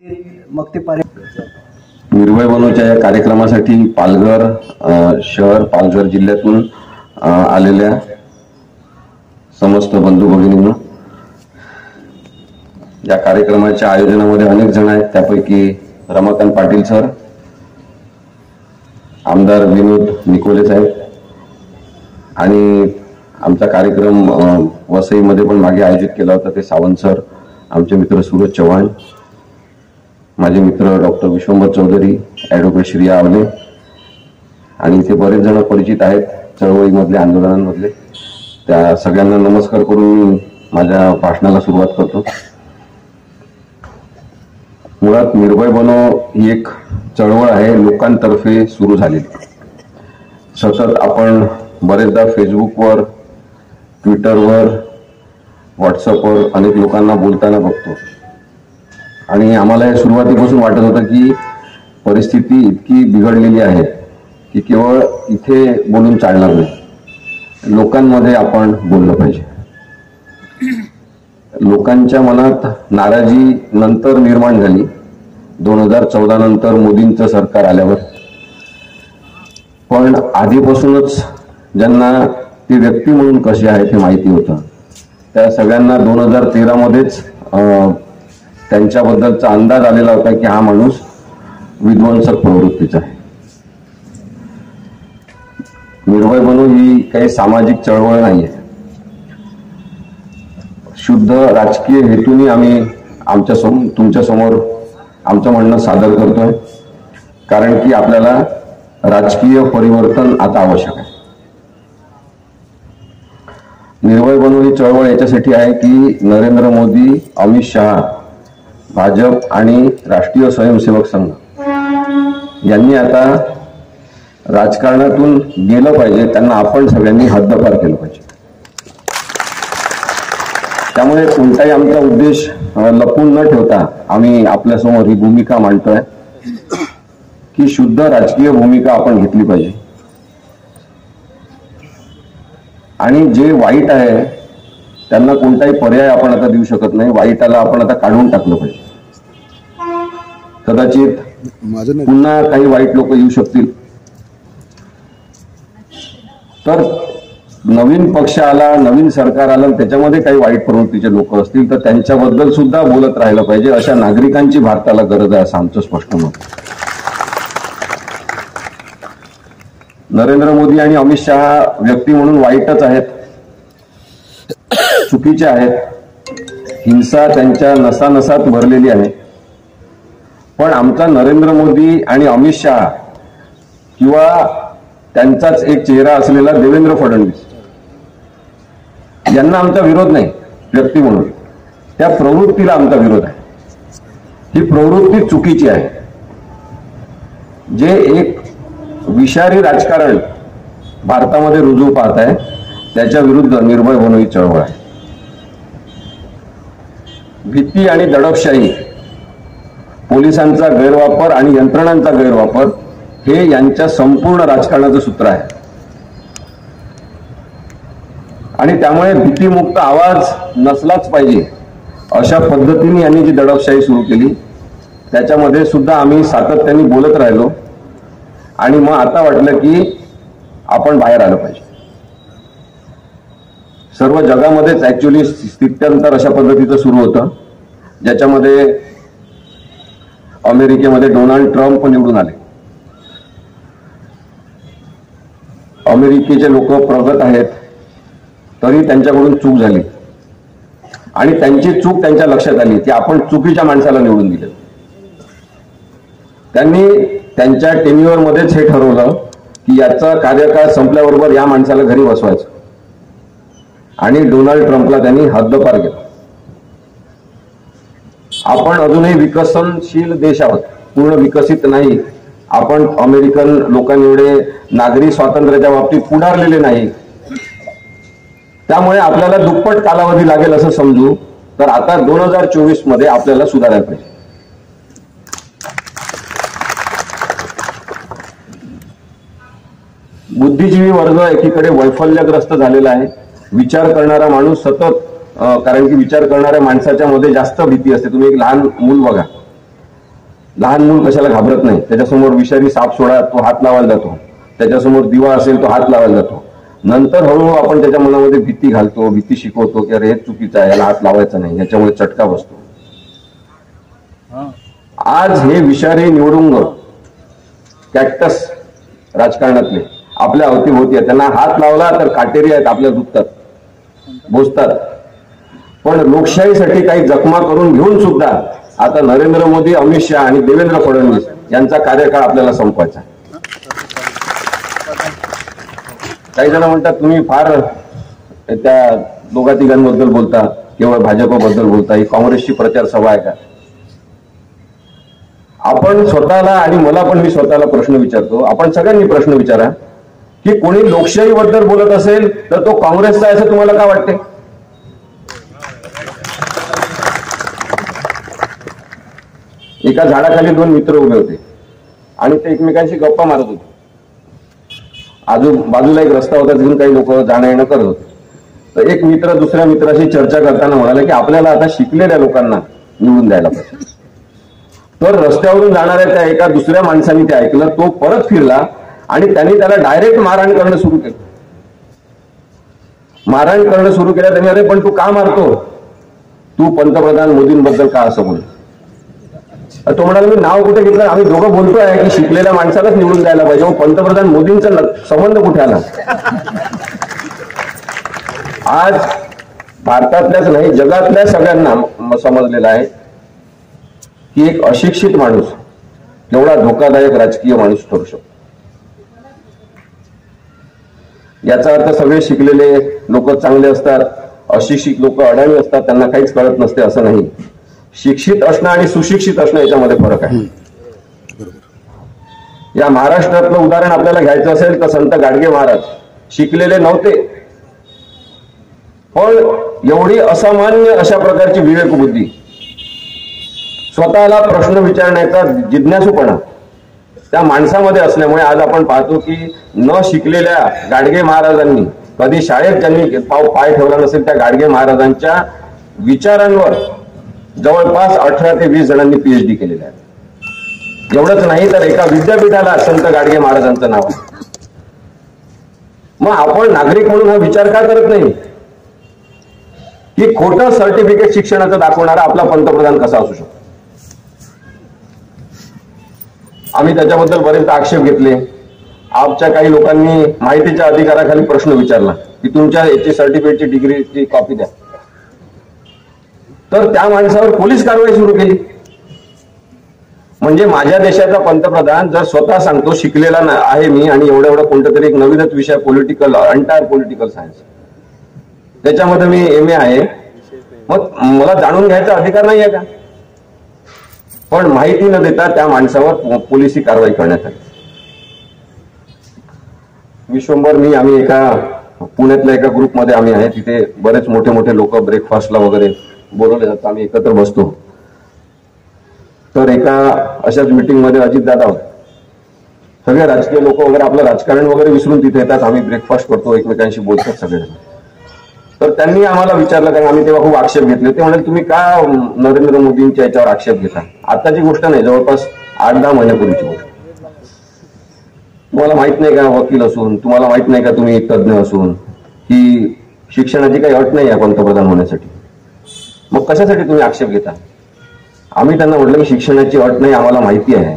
मग ते निर्भय बनोच्या या कार्यक्रमासाठी पालघर शहर पालघर जिल्ह्यातून आलेल्या समस्त बंधू भगिनींनो, या कार्यक्रमाच्या आयोजनामध्ये अनेक जण आहेत. त्यापैकी रमाकांत पाटील सर, आमदार विनोद निकोले साहेब आणि आमचा कार्यक्रम वसईमध्ये पण मागे आयोजित केला होता ते सावंत सर, आमचे मित्र सूरज चव्हाण, माझे मित्र डॉक्टर विश्वंभर चौधरी, ॲडव्होकेट श्रिया आवले आणि इथे बरेच जण परिचित आहेत चळवळीमधले, आंदोलनांमधले. त्या सगळ्यांना नमस्कार करून मी माझ्या भाषणाला सुरुवात करतो. मुळात निर्भय बनो ही एक चळवळ आहे, लोकांतर्फे सुरू झालेली. सतत आपण बरेचदा फेसबुकवर, ट्विटरवर, व्हॉट्सअपवर अनेक लोकांना बोलताना बघतो आणि आम्हाला हे सुरुवातीपासून वाटत होतं की परिस्थिती इतकी बिघडलेली आहे की केवळ इथे बोलून चालणार नाही, लोकांमध्ये आपण बोललं पाहिजे. लोकांच्या मनात नाराजी नंतर निर्माण झाली 2014 नंतर मोदींचं सरकार आल्यावर, पण आधीपासूनच ज्यांना ती व्यक्ती म्हणून कशी आहे हे माहिती होतं, त्या सगळ्यांना 2013 मध्येच त्यांच्याबद्दलचा अंदाज आलेला होता की हा माणूस विध्वंसक प्रवृत्तीचा आहे. निर्भय बनो ही काही सामाजिक चळवळ नाहीये. शुद्ध राजकीय हेतूने आम्ही तुमच्या समोर आमचं म्हणणं सादर करतोय, कारण की आपल्याला राजकीय परिवर्तन आता आवश्यक आहे. निर्भय बनो ही चळवळ याच्यासाठी आहे की नरेंद्र मोदी, अमित शहा, भाजप आणि राष्ट्रीय स्वयंसेवक संघ यांनी आता राजकारणातून गेलं पाहिजे, त्यांना आपण सगळ्यांनी हद्दपार केलं पाहिजे. त्यामुळे कोणताही आमचा उद्देश लपून न ठेवता आम्ही आपल्यासमोर ही भूमिका मांडतोय की शुद्ध राजकीय भूमिका आपण घेतली पाहिजे आणि जे वाईट आहे त्यांना कोणताही पर्याय आपण आता देऊ शकत नाही. वाईटाला आपण आता काढून टाकलं पाहिजे. कदाचित पुन्हा काही वाईट लोक येऊ शकतील, तर नवीन पक्ष आला, नवीन सरकार आलं, त्याच्यामध्ये काही वाईट प्रवृत्तीचे लोक असतील तर त्यांच्याबद्दल सुद्धा बोलत राहिलं पाहिजे. अशा नागरिकांची भारताला गरज आहे असं आमचं स्पष्ट मत. नरेंद्र मोदी आणि अमित शहा व्यक्ती म्हणून वाईटच आहेत, चुकीचे आहेत, हिंसा त्यांच्या नसानसात भरलेली आहे. पण आमचा नरेंद्र मोदी आणि अमित शहा किंवा त्यांचाच एक चेहरा असलेला देवेंद्र फडणवीस यांना आमचा विरोध नाही व्यक्ती म्हणून, त्या प्रवृत्तीला आमचा विरोध आहे. ही प्रवृत्ती चुकीची आहे. जे एक विषारी राजकारण भारतामध्ये रुजू पाहत आहे त्याच्या विरुद्ध निर्भय बनो ही चळवळ आहे. भीती आणि दडपशाही, पोलिसांचा गैरवापर आणि यंत्रणांचा गैरवापर हे यांच्या संपूर्ण राजकारणाचं सूत्र आहे आणि त्यामुळे भीतीमुक्त आवाज नसलाच पाहिजे अशा पद्धतीने यांनी जी दडपशाही सुरू केली त्याच्यामध्ये सुद्धा आम्ही सातत्याने बोलत राहिलो आणि मग आता वाटलं की आपण बाहेर आलं पाहिजे. सर्व जगामध्येच ऍक्च्युअली स्थित्यंतर अशा पद्धतीचं सुरू होतं, ज्याच्यामध्ये अमेरिकेमध्ये डोनाल्ड ट्रम्प निवडून आले. अमेरिकेचे लोक प्रगत आहेत तरी त्यांच्याकडून चूक झाली आणि त्यांची चूक त्यांच्या लक्षात आली की आपण चुकीच्या माणसाला निवडून दिलं. त्यांनी त्यांच्या टेन्युअर मध्येच हे ठरवलं की याचा कार्यकाळ संपल्याबरोबर या माणसाला घरी बसवायचं आणि डोनाल्ड ट्रम्पला त्यांनी हद्दपार केलं. आपण अजूनही विकसनशील देश आहोत, पूर्ण विकसित नाही. आपण अमेरिकन लोकांएवढे नागरी स्वातंत्र्याच्या बाबतीत पुढारलेले नाही. त्यामुळे आपल्याला दुप्पट कालावधी लागेल असं समजू, तर आता 2024 मध्ये आपल्याला सुधारायला पाहिजे. बुद्धिजीवी वर्ग एकीकडे वैफल्यग्रस्त झालेला आहे. विचार करणारा माणूस सतत कारण की विचार करणाऱ्या माणसाच्या मध्ये जास्त भीती असते. तुम्ही एक लहान मूल बघा, लहान मूल कशाला घाबरत नाही, त्याच्यासमोर विषारी साप सोडा तो हात लावायला जातो, त्याच्यासमोर दिवा असेल तो हात लावायला जातो. नंतर हळूहळू आपण त्याच्या मनामध्ये भीती घालतो, भीती शिकवतो की अरे हे चुकीचं आहे, याला हात लावायचा नाही, याच्यामुळे चटका बसतो. आज हे विषारी निवडुंग कॅक्टस राजकारणातले आपल्या अवतीभोवती आहेत, त्यांना हात लावला तर काटेरी आहेत, आपल्या दुखतात, बोचतात. पण लोकशाहीसाठी काही जखमा करून घेऊन सुद्धा आता नरेंद्र मोदी, अमित शहा आणि देवेंद्र फडणवीस यांचा कार्यकाळ आपल्याला संपवायचा. काही जण म्हणतात तुम्ही फार त्या दोघा तिघांबद्दल बोलता, केवळ भाजपबद्दल बोलता, ही काँग्रेसची प्रचार सभा आहे का? आपण स्वतःला, आणि मला पण मी स्वतःला प्रश्न विचारतो, आपण सगळ्यांनी प्रश्न विचारा की कोणी लोकशाहीबद्दल बोलत असेल तर तो काँग्रेसचा आहे असं तुम्हाला का वाटते? एका झाडाखाली दोन मित्र उभे होते आणि ते एकमेकांशी गप्पा मारत होते. बाजूला एक रस्ता होता, तिथून काही लोक जाणं येणं करत होते. तर एक मित्र दुसऱ्या मित्राशी चर्चा करताना म्हणाले की आपल्याला आता शिकलेल्या लोकांना निवडून द्यायला पाहिजे. तर रस्त्यावरून जाणाऱ्या त्या एका दुसऱ्या माणसाने ते ऐकलं, तो परत फिरला आणि त्यांनी त्याला डायरेक्ट मारहाण करणं सुरू केलं. मारहाण करणं सुरू केलं त्यांनी. अरे पण तू का मारतो, तू पंतप्रधान मोदींबद्दल का असं बोल? तो म्हणाला मी नाव कुठे घेतलं, आम्ही दोघं बोलतोय की शिकलेल्या माणसालाच निवडून द्यायला पाहिजे, मग पंतप्रधान मोदींचा संबंध कुठे आला? आज भारतातल्याच नाही जगातल्या सगळ्यांना समजलेलं आहे की एक अशिक्षित माणूस केवढा धोकादायक राजकीय माणूस ठरू शकतो. याचा अर्थ सगळे शिकलेले लोक चांगले असतात, अशिक्षित लोक अडाणी असतात, त्यांना काहीच कळत नसते असं नाही. शिक्षित असणं आणि सुशिक्षित असणं याच्यामध्ये फरक आहे. या महाराष्ट्रातलं उदाहरण आपल्याला घ्यायचं असेल तर संत गाडगे महाराज शिकलेले नव्हते, पण एवढी असामान्य अशा प्रकारची विवेकबुद्धी, स्वतःला प्रश्न विचारण्याचा जिज्ञासूपणा त्या माणसामध्ये असल्यामुळे आज आपण पाहतो की न शिकलेल्या गाडगे महाराजांनी कधी शाळेत ज्यांनी पाय ठेवला नसेल त्या गाडगे महाराजांच्या विचारांवर जवळपास 18 ते 20 जणांनी PhD केलेले आहे. एवढंच नाही तर एका विद्यापीठाला संत गाडगे महाराजांचं नाव आहे. मग आपण नागरिक म्हणून हा विचार का करत नाही की खोटं सर्टिफिकेट शिक्षणाचं दाखवणारा आपला पंतप्रधान कसा असू शकतो? आम्ही त्याच्याबद्दल बरेचदा आक्षेप घेतले. आमच्या काही लोकांनी माहितीच्या अधिकाराखाली प्रश्न विचारला की तुमच्या याची सर्टिफिकेटची डिग्रीची कॉपी द्या, तर त्या माणसावर पोलीस कारवाई सुरू केली. म्हणजे माझ्या देशाचा पंतप्रधान जर स्वतः सांगतो शिकलेला आहे मी आणि एवढा कोणता तरी एक नवीनच विषय पॉलिटिकल, एंटायर पॉलिटिकल सायन्स, त्याच्यामध्ये मी MA आहे, मग मला जाणून घ्यायचा अधिकार नाही आहे का? पण माहिती न देता त्या माणसावर पोलिसी कारवाई करण्यात आली. विश्वंभर आम्ही एका पुण्यातल्या एका ग्रुपमध्ये आम्ही आहे, तिथे बरेच मोठे मोठे लोक ब्रेकफास्टला वगैरे बोलवले जातात, आम्ही एकत्र बसतो. तर एका अशाच मीटिंग मध्ये अजितदादा होते, सगळे राजकीय लोक वगैरे आपलं राजकारण वगैरे विसरून तिथे येतात, आम्ही ब्रेकफास्ट करतो, एकमेकांशी बोलतात सगळेजण. तर त्यांनी आम्हाला विचारलं, कारण आम्ही तेव्हा खूप आक्षेप घेतले, ते म्हणाले तुम्ही का नरेंद्र मोदींच्या याच्यावर आक्षेप घेता? आताची गोष्ट नाही, जवळपास 8-10 महिन्यापूर्वीची गोष्ट. तुम्हाला माहित नाही का वकील असून, तुम्हाला माहित नाही का तुम्ही तज्ञ असून की शिक्षणाची काही अट नाही आहे पंतप्रधान होण्यासाठी, मग कशासाठी तुम्ही आक्षेप घेता? आम्ही त्यांना म्हटलं की शिक्षणाची अट नाही, आम्हाला माहिती आहे,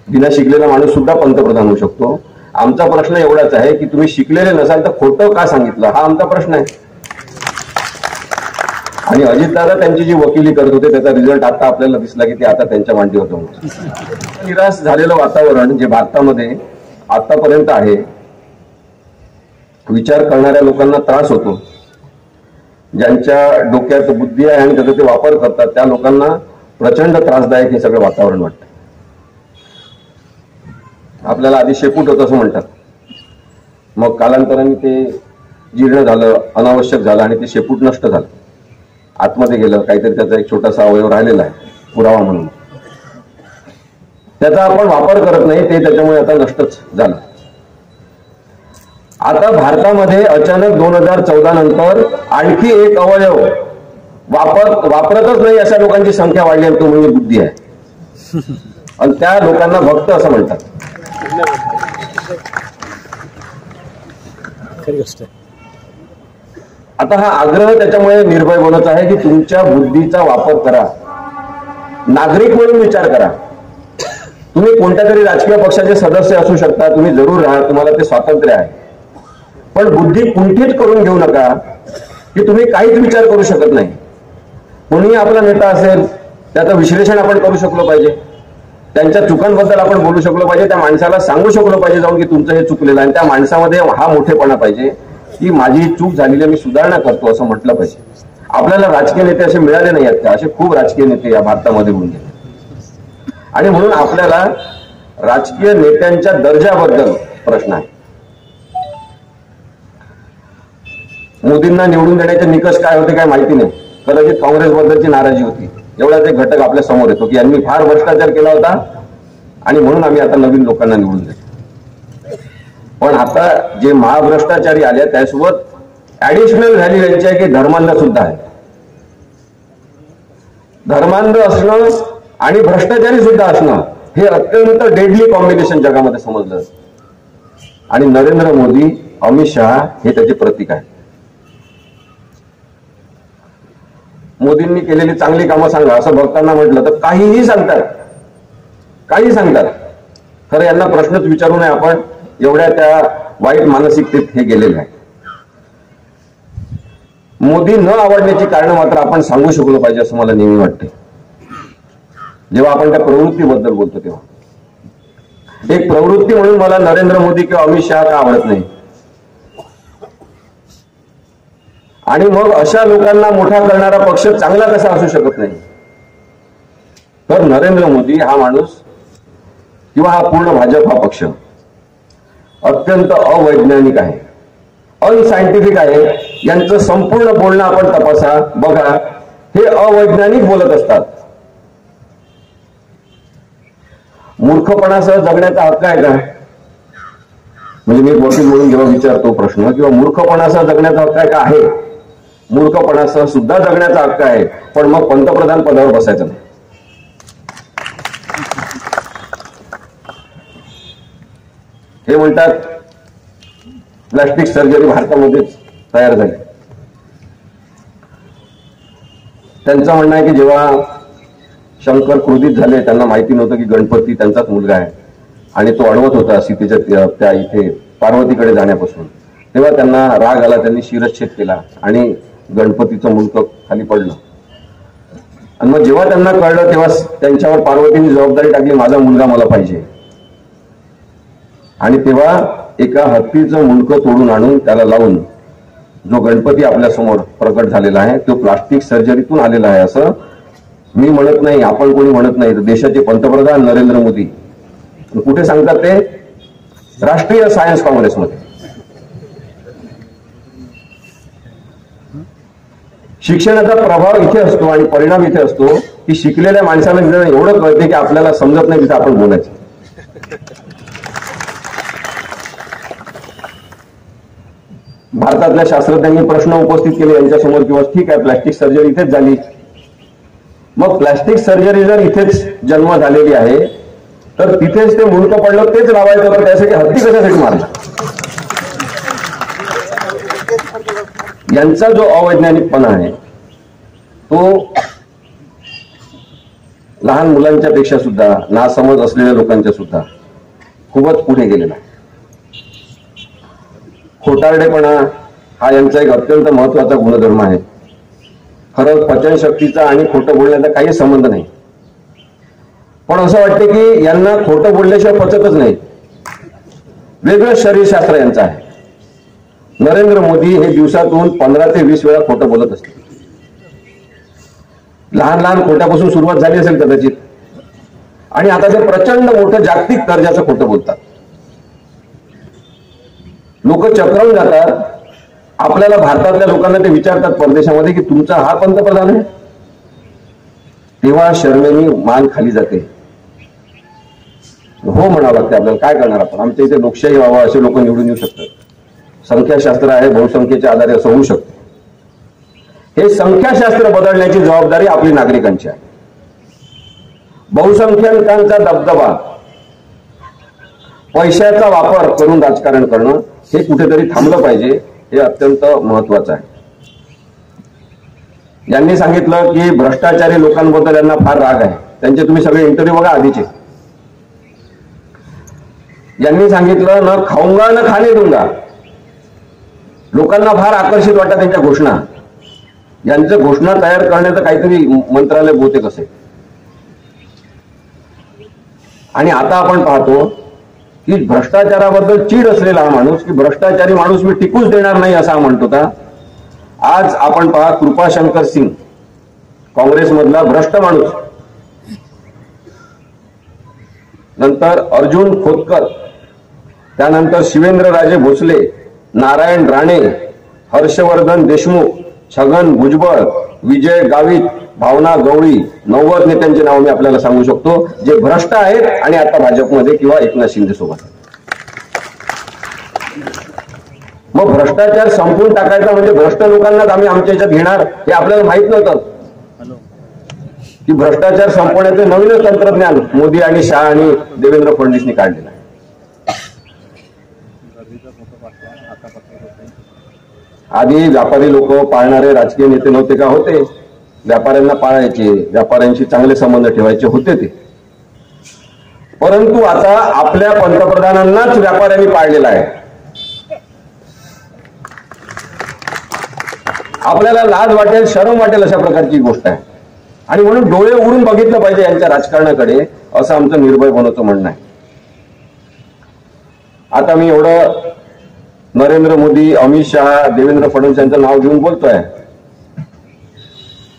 बिना शिकलेला माणूस सुद्धा पंतप्रधान होऊ शकतो. आमचा प्रश्न एवढाच आहे की तुम्ही शिकलेले नसाल तर खोटं का सांगितलं, हा आमचा प्रश्न आहे. आणि अजितदादा त्यांची जी वकिली करत होते त्याचा रिझल्ट आता आपल्याला दिसला की ते आता त्यांच्या मांडीवर होतं. निराश झालेलं वातावरण जे भारतामध्ये आतापर्यंत आहे, विचार करणाऱ्या लोकांना त्रास होतो, ज्यांच्या डोक्यात बुद्धी आहे आणि त्याचा ते वापर करतात त्या लोकांना प्रचंड त्रासदायक हे सगळं वातावरण वाटतं. आपल्याला आधी शेपूट होतं असं म्हणतात, मग कालांतराने ते जीर्ण झालं, अनावश्यक झालं आणि ते शेपूट नष्ट झालं, आतमध्ये गेलं, काहीतरी त्याचा एक छोटासा अवयव राहिलेला आहे पुरावा म्हणून, त्याचा आपण वापर करत नाही, ते त्याच्यामुळे आता नष्टच झालं. आता भारतामध्ये अचानक 2014 नंतर आणखी एक अवयव वापरतच नाही अशा लोकांची संख्या वाढली, तो म्हणजे बुद्धी आहे. आणि त्या लोकांना भक्त असं म्हणतात. आता हा आग्रह त्याच्यामुळे निर्भय बनत आहे की तुमच्या बुद्धीचा वापर करा, नागरिक म्हणून विचार करा. तुम्ही कोणत्या तरी राजकीय पक्षाचे सदस्य असू शकता, तुम्ही जरूर राहा, तुम्हाला ते स्वातंत्र्य आहे, पण बुद्धी कुंठित करून घेऊ नका की तुम्ही काहीच विचार करू शकत नाही. कोणीही आपला नेता असेल त्याचं विश्लेषण आपण करू शकलो पाहिजे, त्यांच्या चुकांबद्दल आपण बोलू शकलो पाहिजे, त्या माणसाला सांगू शकलो पाहिजे जाऊन की तुमचं हे चुकलेलं आहे. त्या माणसामध्ये हा मोठेपणा पाहिजे की माझी चूक झालेली आहे, मी सुधारणा करतो असं म्हटलं पाहिजे. आपल्याला राजकीय नेते असे मिळाले नाही आहेत का? असे खूप राजकीय नेते या भारतामध्ये होऊन गेले आणि म्हणून आपल्याला राजकीय नेत्यांच्या दर्जाबद्दल प्रश्न आहे. मोदींना निवडून देण्याचे निकष काय होते काय माहिती नाही, कदाचित काँग्रेसबद्दलची नाराजी होती. एवढाच एक घटक आपल्या समोर येतो की यांनी फार भ्रष्टाचार केला होता आणि म्हणून आम्ही आता नवीन लोकांना निवडून देतो. पण आता जे महाभ्रष्टाचारी आले त्यासोबत ऍडिशनल व्हॅल्यू यांची आहे की धर्मांध सुद्धा आहे. धर्मांध असणं आणि भ्रष्टाचारी सुद्धा असणं हे अत्यंत डेडली कॉम्बिनेशन जगामध्ये समजलं आणि नरेंद्र मोदी, अमित शहा हे त्याचे प्रतीक आहे. मोदींनी केलेली चांगली कामं सांगा असं भक्तांना म्हटलं तर काहीही सांगतात, काही सांगतात. खरं यांना प्रश्नच विचारू नये आपण, एवढ्या त्या वाईट मानसिकतेत हे गेलेले आहे. मोदी न आवडण्याची कारण मात्र आपण सांगू शकलो पाहिजे असं मला नेहमी वाटते. जेव्हा आपण त्या प्रवृत्तीबद्दल बोलतो तेव्हा एक प्रवृत्ती म्हणून मला नरेंद्र मोदी किंवा अमित शहा का आवडत नाही. आणि मग अशा लोकांना मोठा करणारा पक्ष चांगला कसा असू शकत नाही. तर नरेंद्र मोदी हा माणूस किंवा हा पूर्ण भाजप हा पक्ष अत्यंत अवैज्ञानिक आहे, अनसायंटिफिक आहे. यांचं संपूर्ण बोलणं आपण तपासा, बघा, हे अवैज्ञानिक बोलत असतात. मूर्खपणासह जगण्याचा हक्क आहे का? म्हणजे मी वकील म्हणून जेव्हा विचारतो प्रश्न, किंवा मूर्खपणासह जगण्याचा हक्क आहे का? आहे. मूर्खपणासह सुद्धा जगण्याचा हक्क आहे, पण मग पंतप्रधान पदावर बसायचं नाही. हे म्हणतात प्लास्टिक सर्जरी भारतामध्येच तयार झाली. त्यांचं म्हणणं आहे की जेव्हा शंकर क्रोधित झाले, त्यांना माहिती नव्हतं की गणपती त्यांचाच मुलगा आहे आणि तो अडवत होता सीतेच्या त्या इथे पार्वतीकडे जाण्यापासून, तेव्हा त्यांना राग आला, त्यांनी शिरच्छेद केला आणि गणपतीचं मुंडकं खाली पडलं. आणि मग जेव्हा त्यांना कळलं तेव्हा त्यांच्यावर पार्वतीने जबाबदारी टाकली, माझा मुलगा मला पाहिजे. आणि तेव्हा एका हत्तीचं मुंडकं तोडून आणून त्याला लावून जो गणपती आपल्या समोर प्रकट झालेला आहे तो प्लास्टिक सर्जरीतून आलेला आहे असं मी म्हणत नाही, आपण कोणी म्हणत नाही. तर देशाचे पंतप्रधान नरेंद्र मोदी कुठे सांगतात ते? राष्ट्रीय सायन्स काँग्रेसमध्ये. शिक्षणाचा प्रभाव इथे असतो आणि परिणाम इथे असतो की शिकलेल्या माणसाला एवढं कळते की आपल्याला समजत नाही तिथे आपण बोलायचं. भारतातल्या शास्त्रज्ञांनी प्रश्न उपस्थित केले यांच्यासमोर किंवा ठीक आहे प्लास्टिक सर्जरी इथेच झाली, मग प्लास्टिक सर्जरी जर इथेच जन्म झालेली आहे तर तिथेच ते मुंडकं पडलं तेच लावायचं होतं, त्यासाठी हत्ती कशासाठी मारला? यांचा जो अवैज्ञानिकपणा आहे तो लहान मुलांच्या पेक्षा सुद्धा, नासमज असलेल्या लोकांच्या सुद्धा खूपच पुढे गेलेला आहे. खोटारडेपणा हा यांचा एक अत्यंत महत्वाचा गुणधर्म आहे. खरं पचनशक्तीचा आणि खोटं बोलण्याचा काही संबंध नाही, पण असं वाटते की यांना खोटं बोलल्याशिवाय पचतच नाही. वेगळं शरीरशास्त्र यांचं आहे. नरेंद्र मोदी हे दिवसातून 15 ते 20 वेळा खोटं बोलत असते. लहान लहान खोट्यापासून सुरुवात झाली असेल कदाचित, आणि आता ते प्रचंड मोठं जागतिक दर्जाचं खोटं बोलतात. लोक चक्रावून जातात. आपल्याला भारतातल्या लोकांना ते विचारतात परदेशामध्ये की तुमचा हा पंतप्रधान आहे, तेव्हा शर्मेनी मान खाली जाते. हो म्हणावं लागते आपल्याला, काय करणार आपण, आमच्या इथे लोकशाही व्हावं असे लोक निवडून येऊ शकतात. संख्याशास्त्र आहे, बहुसंख्येच्या आधारे असं होऊ शकतं. हे संख्याशास्त्र बदलण्याची जबाबदारी आपली नागरिकांची आहे. बहुसंख्याकांचा दबदबा, पैशाचा वापर करून राजकारण करणं हे कुठेतरी थांबलं पाहिजे, हे अत्यंत महत्वाचं आहे. यांनी सांगितलं की भ्रष्टाचारी लोकांबद्दल यांना फार राग आहे. त्यांचे तुम्ही सगळे इंटरव्ह्यू बघा आधीचे. यांनी सांगितलं न खाऊंगा न खाने दूंगा. लोकांना फार आकर्षित वाटतात त्यांच्या घोषणा. यांच्या घोषणा तयार करण्याचं काहीतरी मंत्रालय बहुतेक असेल. आणि आता आपण पाहतो की भ्रष्टाचाराबद्दल चीड असलेला हा माणूस, की भ्रष्टाचारी माणूस मी टिकूच देणार नाही असा म्हणत होता. आज आपण पहा कृपाशंकर सिंग, काँग्रेसमधला भ्रष्ट माणूस, नंतर अर्जुन खोतकर, त्यानंतर शिवेंद्रराजे भोसले, नारायण राणे, हर्षवर्धन देशमुख, छगन भुजबळ, विजय गावित, भावना गवळी, 90 नेत्यांचे नाव मी आपल्याला सांगू शकतो जे भ्रष्ट आहेत आणि आता भाजपमध्ये किंवा एकनाथ शिंदे सोबत. मग भ्रष्टाचार संपून टाकायचा म्हणजे भ्रष्ट लोकांनाच आम्ही आमच्या याच्यात घेणार हे आपल्याला माहित नव्हतं की भ्रष्टाचार संपवण्याचं नवीनच तंत्रज्ञान मोदी आणि शहा आणि देवेंद्र फडणवीसनी काढलेलं आहे. आधी व्यापारी लोक पाळणारे राजकीय नेते नव्हते का? होते. व्यापाऱ्यांना पाळायचे, व्यापाऱ्यांशी चांगले संबंध ठेवायचे होते ते. परंतु आता आपल्या पंतप्रधानांनाच व्यापाऱ्यांनी पाळलेला आहे. आपल्याला लाज वाटेल, शरम वाटेल अशा प्रकारची गोष्ट आहे. आणि म्हणून डोळे उघडून बघितलं पाहिजे यांच्या राजकारणाकडे, असं आमचं निर्भय बनवतं म्हणणं आहे. आता मी एवढं नरेंद्र मोदी, अमित शहा, देवेंद्र फडणवीस यांचं नाव घेऊन बोलतोय.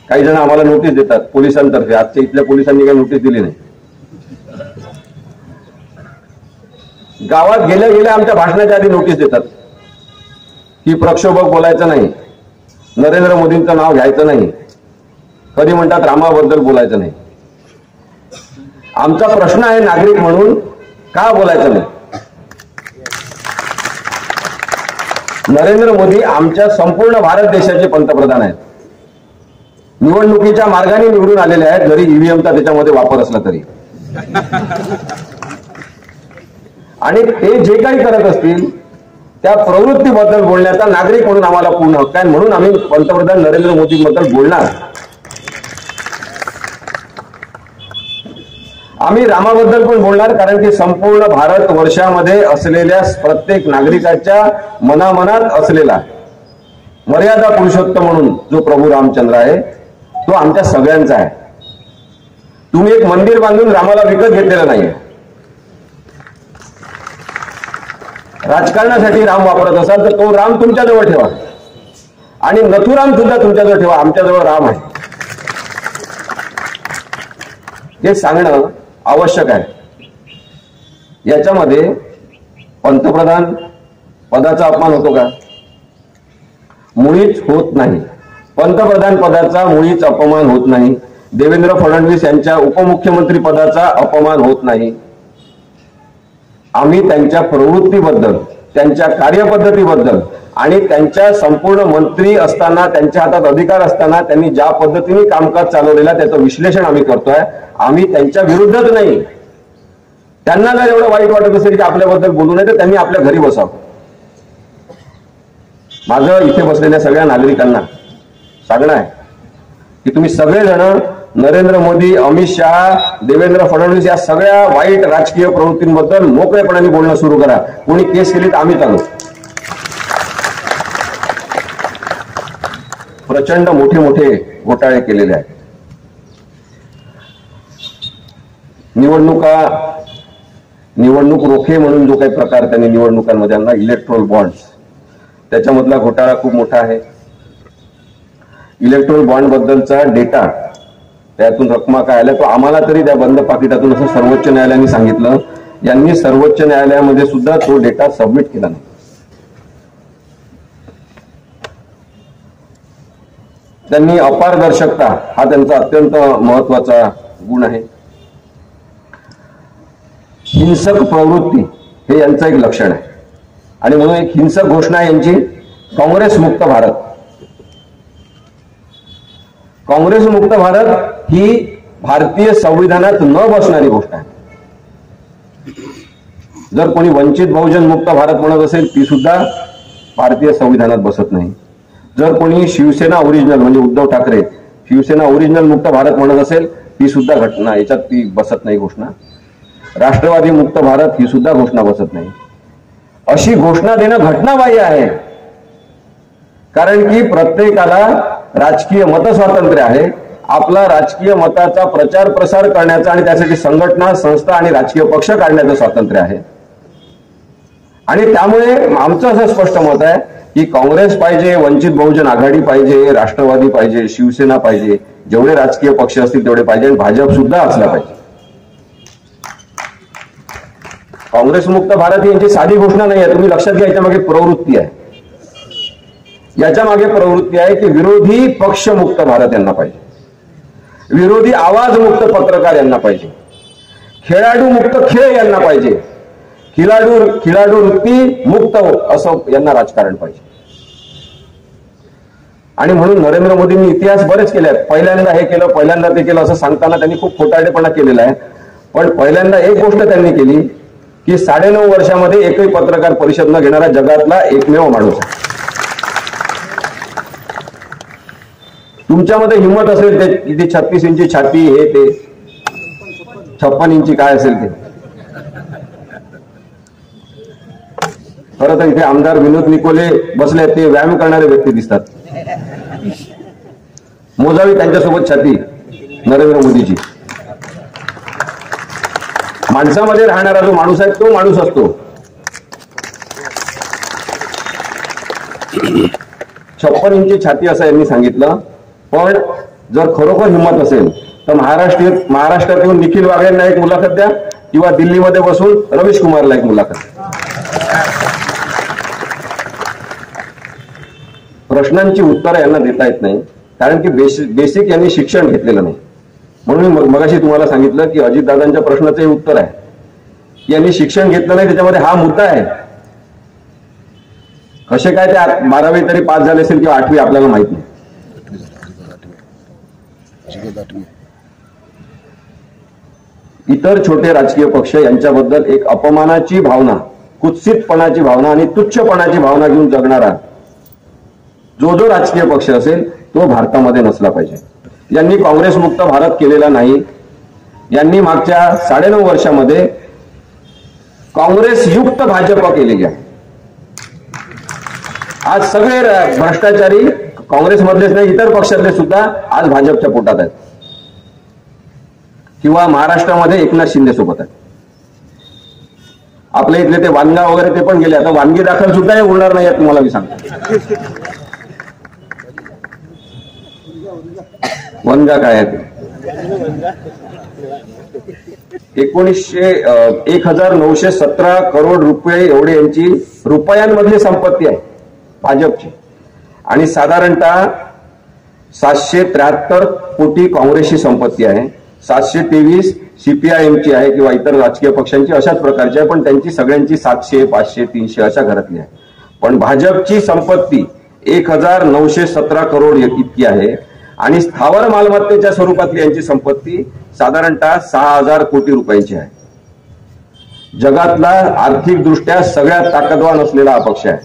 काही जण आम्हाला नोटीस देतात पोलिसांतर्फे. आजच्या इथल्या पोलिसांनी काही नोटीस दिली नाही. गावात गेल्या गेल्या आमच्या भाषणाच्या आधी नोटीस देतात की प्रक्षोभक बोलायचं नाही, नरेंद्र मोदींचं नाव घ्यायचं नाही, कधी म्हणतात रामाबद्दल बोलायचं नाही. आमचा प्रश्न आहे नागरिक म्हणून, का बोलायचं नाही? नरेंद्र मोदी आमच्या संपूर्ण भारत देशाचे पंतप्रधान आहेत. निवडणुकीच्या मार्गाने निवडून आलेले आहेत, जरी ईव्हीएमचा त्याच्यामध्ये वापर असला तरी. आणि ते जे काही करत असतील त्या प्रवृत्तीबद्दल बोलण्याचा नागरिक म्हणून आम्हाला पूर्ण हक्क आहे. म्हणून आम्ही पंतप्रधान नरेंद्र मोदींबद्दल बोलणार. आम्ही रामाबद्दल पण बोलणार, कारण की संपूर्ण भारत वर्षामध्ये असलेल्या प्रत्येक नागरिकाच्या मनामनात असलेला मर्यादा पुरुषोत्तम म्हणून जो प्रभू रामचंद्र आहे तो आमच्या सगळ्यांचा आहे. तुम्ही एक मंदिर बांधून रामाला विकत घेतलेलं नाहीये. राजकारणासाठी राम वापरत असाल तर तो राम तुमच्याजवळ ठेवा आणि नथुराम सुद्धा तुमच्याजवळ ठेवा. आमच्याजवळ राम आहे हे सांगणं आवश्यक आहे. याच्यामध्ये पंतप्रधान पदाचा अपमान होतो का? मुळीच होत नाही. पंतप्रधान पदाचा मुळीच अपमान होत नाही. देवेंद्र फडणवीस यांच्या उपमुख्यमंत्री पदाचा अपमान होत नाही. आम्ही त्यांच्या प्रवृत्तीबद्दल, त्यांच्या कार्यपद्धतीबद्दल आणि त्यांच्या संपूर्ण मंत्री असताना, त्यांच्या हातात अधिकार असताना त्यांनी ज्या पद्धतीने कामकाज चालवलेला त्याचं विश्लेषण आम्ही करतोय. आम्ही त्यांच्या विरुद्धच नाही. त्यांना जर एवढं वाईट वाटत असेल की आपल्याबद्दल बोलू नये तर त्यांनी आपल्या घरी बसावं. माझं इथे बसलेल्या सगळ्या नागरिकांना सांगणं आहे की तुम्ही सगळेजण नरेंद्र मोदी, अमित शहा, देवेंद्र फडणवीस या सगळ्या वाईट राजकीय प्रवृत्तींबद्दल मोकळेपणाने बोलणं सुरू करा. कोणी केस केली तर आम्ही चालू. प्रचंड मोठे मोठे घोटाळे केलेले आहेत. निवडणूक रोखे म्हणून जो काही प्रकार त्यांनी निवडणुकांमध्ये आणला, इलेक्ट्रोल बॉन्ड्स, त्याच्यामधला घोटाळा खूप मोठा आहे. इलेक्ट्रोल बॉन्ड बद्दलचा डेटा, त्यातून रकमा काय आल्या तो आम्हाला तरी त्या बंद पाकिटातून असं सर्वोच्च न्यायालयाने सांगितलं. यांनी सर्वोच्च न्यायालयामध्ये सुद्धा तो डेटा सबमिट केला नाही. त्यांनी अपारदर्शकता हा त्यांचा अत्यंत महत्वाचा गुण आहे. हिंसक प्रवृत्ती हे यांचं एक लक्षण आहे. आणि म्हणून एक हिंसक घोषणा यांची, काँग्रेस मुक्त भारत. काँग्रेस मुक्त भारत ही भारतीय संविधानात न बसणारी गोष्ट आहे. जर कोणी वंचित बहुजन मुक्त भारत म्हणत असेल ती सुद्धा भारतीय संविधानात बसत नाही. जर कोणी शिवसेना ओरिजिनल म्हणजे उद्धव ठाकरे शिवसेना ओरिजिनल मुक्त भारत म्हणत असेल ती सुद्धा घटना याच्यात ती बसत नाही घोषणा. राष्ट्रवादी मुक्त भारत ही सुद्धा घोषणा बसत नाही. अशी घोषणा देणं घटनाबाह्य आहे. कारण की प्रत्येकाला राजकीय मत स्वातंत्र्य आहे. आपला राजकीय मताचा प्रचार प्रसार करण्याचा आणि त्यासाठी संघटना संस्था आणि राजकीय पक्ष काढण्याचं स्वातंत्र्य आहे. आणि त्यामुळे आमचं असं स्पष्ट मत आहे की काँग्रेस पाहिजे, वंचित बहुजन आघाडी पाहिजे, राष्ट्रवादी पाहिजे, शिवसेना पाहिजे, जेवढे राजकीय पक्ष असतील तेवढे पाहिजे आणि भाजप सुद्धा असला पाहिजे. काँग्रेस मुक्त भारत ही यांची साधी घोषणा नाही आहे. तुम्ही लक्षात घ्या, याच्या मागे प्रवृत्ती आहे. याच्या मागे प्रवृत्ती आहे की विरोधी पक्ष मुक्त भारत यांना पाहिजे, विरोधी आवाज मुक्त पत्रकार यांना पाहिजे, खेळाडू मुक्त खेळ यांना पाहिजे, खिलाडू वृत्ती मुक्त असं यांना राजकारण पाहिजे. आणि म्हणून नरेंद्र मोदींनी इतिहास बरेच केले आहेत. पहिल्यांदा हे केलं, पहिल्यांदा ते केलं असं सांगताना त्यांनी खूप खोटारडेपणा केलेला आहे. पण पहिल्यांदा एक गोष्ट त्यांनी केली की 9.5 वर्षामध्ये एकही पत्रकार परिषद न घेणारा जगातला एकमेव माणूस आहे. तुमच्यामध्ये हिंमत असेल ते किती 36 इंची छाती हे ते 56 इंची काय असेल ते. खरं तर इथे आमदार विनोद निकोले बसले, ते व्यायाम करणारे व्यक्ती दिसतात. मोजावी त्यांच्यासोबत छाती नरेंद्र मोदीची. माणसामध्ये राहणारा जो माणूस आहे तो माणूस असतो. 56 इंची छाती असं यांनी सांगितलं. पण जर खरोखर हिंमत असेल तर महाराष्ट्रात येऊन निखिल वाघेंना एक मुलाखत द्या किंवा दिल्लीमध्ये बसून रवीश कुमारला एक मुलाखत. प्रश्नांची उत्तरं यांना देता येत नाही कारण की बेसिक यांनी शिक्षण घेतलेलं नाही. म्हणून मगाशी तुम्हाला सांगितलं की अजितदादांच्या प्रश्नाचं हे उत्तर आहे. यांनी शिक्षण घेतलं नाही, त्याच्यामध्ये हा मुद्दा आहे. कसे काय ते 12वी तरी पास झाले असेल किंवा 8वी आपल्याला माहित नाही. इतर छोटे राजकीय पक्ष यांच्याबद्दल एक अपमानाची भावना, कुत्सितपणाची भावना आणि तुच्छपणाची भावना घेऊन जगणारा जो राजकीय पक्ष असेल तो भारतामध्ये नसला पाहिजे. यांनी काँग्रेस मुक्त भारत केलेला नाही. यांनी मागच्या 9.5 वर्षामध्ये काँग्रेस युक्त भाजप केलेली आहे. आज सगळे भ्रष्टाचारी काँग्रेसमधलेच नाही, इतर पक्षातले सुद्धा आज भाजपच्या पोटात आहेत किंवा महाराष्ट्रामध्ये एकनाथ शिंदे सोबत आहेत. आपल्या इथले ते वानगा वगैरे ते पण गेले. आता वानगी दाखल सुद्धा हे होणार नाही तुम्हाला मी सांगतो. वनगा काय आहे ते 1917 करोड रुपये एवढी यांची रुपयांमधली संपत्ती आहे भाजपची. आणि साधारणतः 773 कोटी काँग्रेसची संपत्ती आहे. 723 CPIMची आहे किंवा इतर राजकीय पक्षांची अशाच प्रकारची आहे. पण त्यांची सगळ्यांची 700, 500, 300 अशा घरातली आहे. पण भाजपची संपत्ती 1917 करोड इतकी आहे. आणि स्थावर मालमत्तेच्या स्वरूपातली यांची संपत्ती साधारणतः 6000 कोटी रुपयांची आहे. जगातला आर्थिक दृष्ट्या सगळ्यात ताकदवान असलेला हा पक्ष आहे.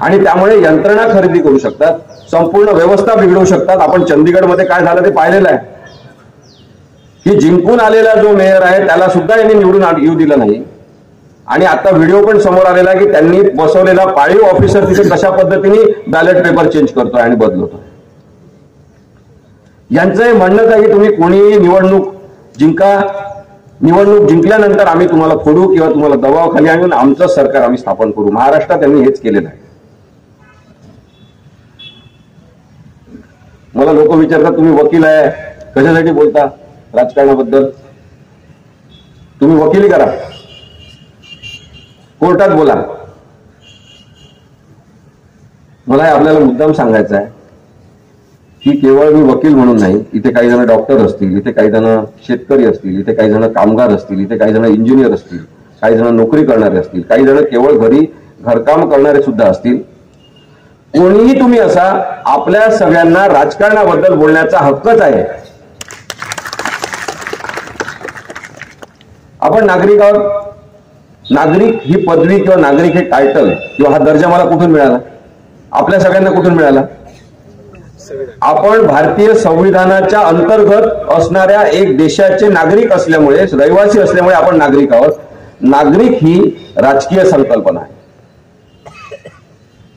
आणि त्यामुळे यंत्रणा खरेदी करू शकतात, संपूर्ण व्यवस्था बिघडवू शकतात. आपण चंदीगडमध्ये काय झालं ते पाहिलेलं आहे की जिंकून आलेला जो मेयर आहे त्याला सुद्धा यांनी निवडून येऊ दिलं नाही. आणि आता व्हिडिओ पण समोर आलेला की त्यांनी बसवलेला पाळीव ऑफिसर तिथे कशा पद्धतीने बॅलेट पेपर चेंज करतोय आणि बदलवतोय. यांचं हे म्हणणंच आहे की तुम्ही कोणीही निवडणूक जिंकल्यानंतर आम्ही तुम्हाला फोडू किंवा तुम्हाला दबावाखाली आणून आमचं सरकार आम्ही स्थापन करू. महाराष्ट्रात त्यांनी हेच केलेलं आहे. मला लोक विचारतात तुम्ही वकील आहे, कशासाठी बोलता राजकारणाबद्दल? तुम्ही वकिली करा, कोर्टात बोला. मला आपल्याला मुद्दाम सांगायचं आहे की केवळ मी वकील म्हणून नाही, इथे काही जण डॉक्टर असतील, इथे काही जण शेतकरी असतील, इथे काही जण कामगार असतील, इथे काही जण इंजिनियर असतील, काही जण नोकरी करणारे असतील, काही जण केवळ घरी घरकाम करणारे सुद्धा असतील. कोणीही तुम्ही असा, आपल्या सगळ्यांना राजकारणाबद्दल बोलण्याचा हक्कच आहे. आपण नागरिक आहोत. नागरिक ही पदवी किंवा नागरिक हे टायटल किंवा हा दर्जा मला कुठून मिळाला? आपल्या सगळ्यांना कुठून मिळाला? आपण भारतीय संविधानाच्या अंतर्गत असणाऱ्या एक देशाचे नागरिक असल्यामुळे, रहिवासी असल्यामुळे आपण नागरिक आहोत. नागरिक ही राजकीय संकल्पना आहे.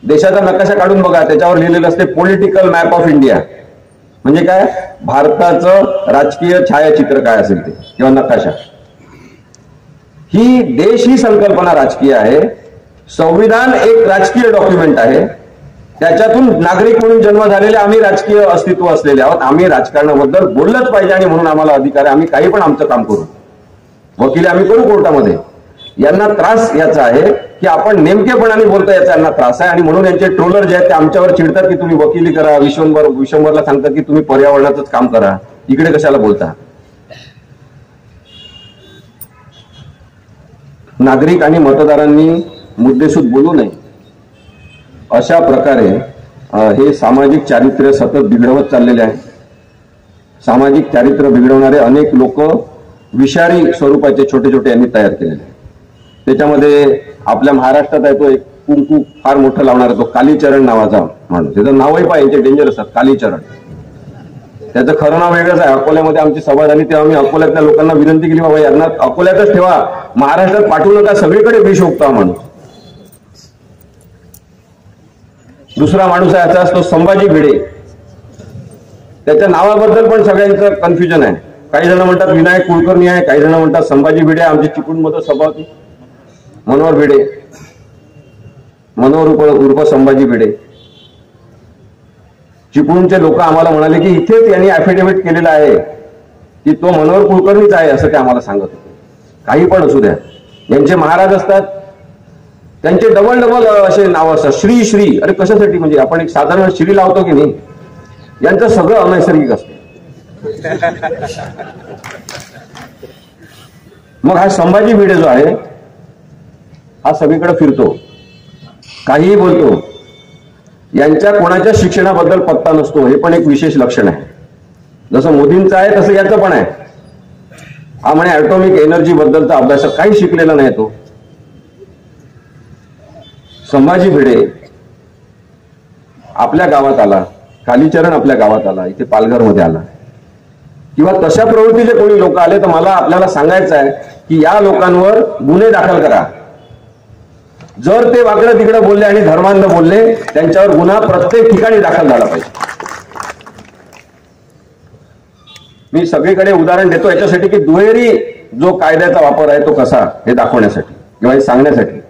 देशाचा नकाशा काढून बघा, त्याच्यावर लिहिलेलं असते पॉलिटिकल मॅप ऑफ इंडिया. म्हणजे काय? भारताचं राजकीय छायाचित्र काय असेल ते किंवा नकाशा. ही देश ही संकल्पना राजकीय आहे. संविधान एक राजकीय डॉक्युमेंट आहे. त्याच्यातून नागरिक म्हणून जन्म झालेले आम्ही राजकीय अस्तित्व असलेले आहोत. आम्ही राजकारणाबद्दल बोललंच पाहिजे आणि म्हणून आम्हाला अधिकार आहे. आम्ही काही पण आमचं काम करू, वकिली आम्ही करू कोर्टामध्ये. यांना त्रास याचा आहे की आपण नेमकेपणाने बोलतो, याचा यांना त्रास आहे. आणि म्हणून यांचे ट्रोलर जे आहेत ते आमच्यावर चिडतात की तुम्ही वकिली करा. विश्वंभरला सांगतात की तुम्ही पर्यावरणाचंच काम करा, इकडे कशाला बोलता. नागरिक आणि मतदारांनी मुद्देसूद बोलू नये. अशा प्रकारे हे सामाजिक चारित्र्य सतत बिघडवत चाललेले आहे. सामाजिक चारित्र्य बिघडवणारे अनेक लोक विषारी स्वरूपाचे छोटे छोटे यांनी तयार केलेले आहे. त्याच्यामध्ये आपल्या महाराष्ट्रात आहे तो एक कुंकू फार मोठं लावणारा तो कालीचरण नावाचा माणूस. त्याचं नावही पाहिजे डेंजर असतात, कालीचरण. त्याचं खरं नाव वेगळंच आहे. अकोल्यामध्ये आमची सभा झाली तेव्हा आम्ही अकोल्यातल्या लोकांना विनंती केली, बाबा यांना अकोल्यातच ठेवा, महाराष्ट्रात पाठवू नका, सगळीकडे विष ओकता माणूस. दुसरा माणूस आहे याचा असतो संभाजी भिडे. त्याच्या नावाबद्दल पण सगळ्यांचं कन्फ्युजन आहे. काही जण म्हणतात विनायक कुलकर्णी आहे, काही जण म्हणतात संभाजी भिडे. आमची चिपळूणमध्ये सभा होती, मनोहर भिडे, मनोहर उर्फ संभाजी भिडे. चिपळूणचे लोक आम्हाला म्हणाले की इथेच यांनी ऍफिडेव्हिट केलेलं आहे की तो मनोहर कुलकर्णीच आहे, असं ते आम्हाला सांगत होते. काही पण असू द्या, यांचे महाराज असतात, त्यांचे डबल डबल असे नाव असतात. श्री श्री. अरे कशासाठी? म्हणजे आपण एक साधारण श्री लावतो की नाही, यांचं सगळं अनैसर्गिक असतं. मग हा संभाजी भिडे जो आहे हा सगळीकडे फिरतो, काहीही बोलतो. यांच्या कोणाच्या शिक्षणाबद्दल पत्ता नसतो, हे पण एक विशेष लक्षण आहे. जसं मोदींचं आहे तसं याचं पण आहे. हा म्हणे ऍटॉमिक एनर्जी बद्दलचा अभ्यास, काही शिकलेला नाही तो. संभाजी भिडे आपल्या गावात आला, कालीचरण आपल्या गावात आला, इथे पालघरमध्ये आला, किंवा तशा प्रवृत्तीचे कोणी लोक आले तर मला आपल्याला सांगायचं आहे की या लोकांवर गुन्हे दाखल करा. जर ते वाकडं तिकडं बोलले आणि धर्मांध बोलले, त्यांच्यावर गुन्हा प्रत्येक ठिकाणी दाखल झाला पाहिजे. मी सगळीकडे उदाहरण देतो याच्यासाठी की दुहेरी जो कायद्याचा वापर आहे तो कसा हे दाखवण्यासाठी किंवा हे सांगण्यासाठी.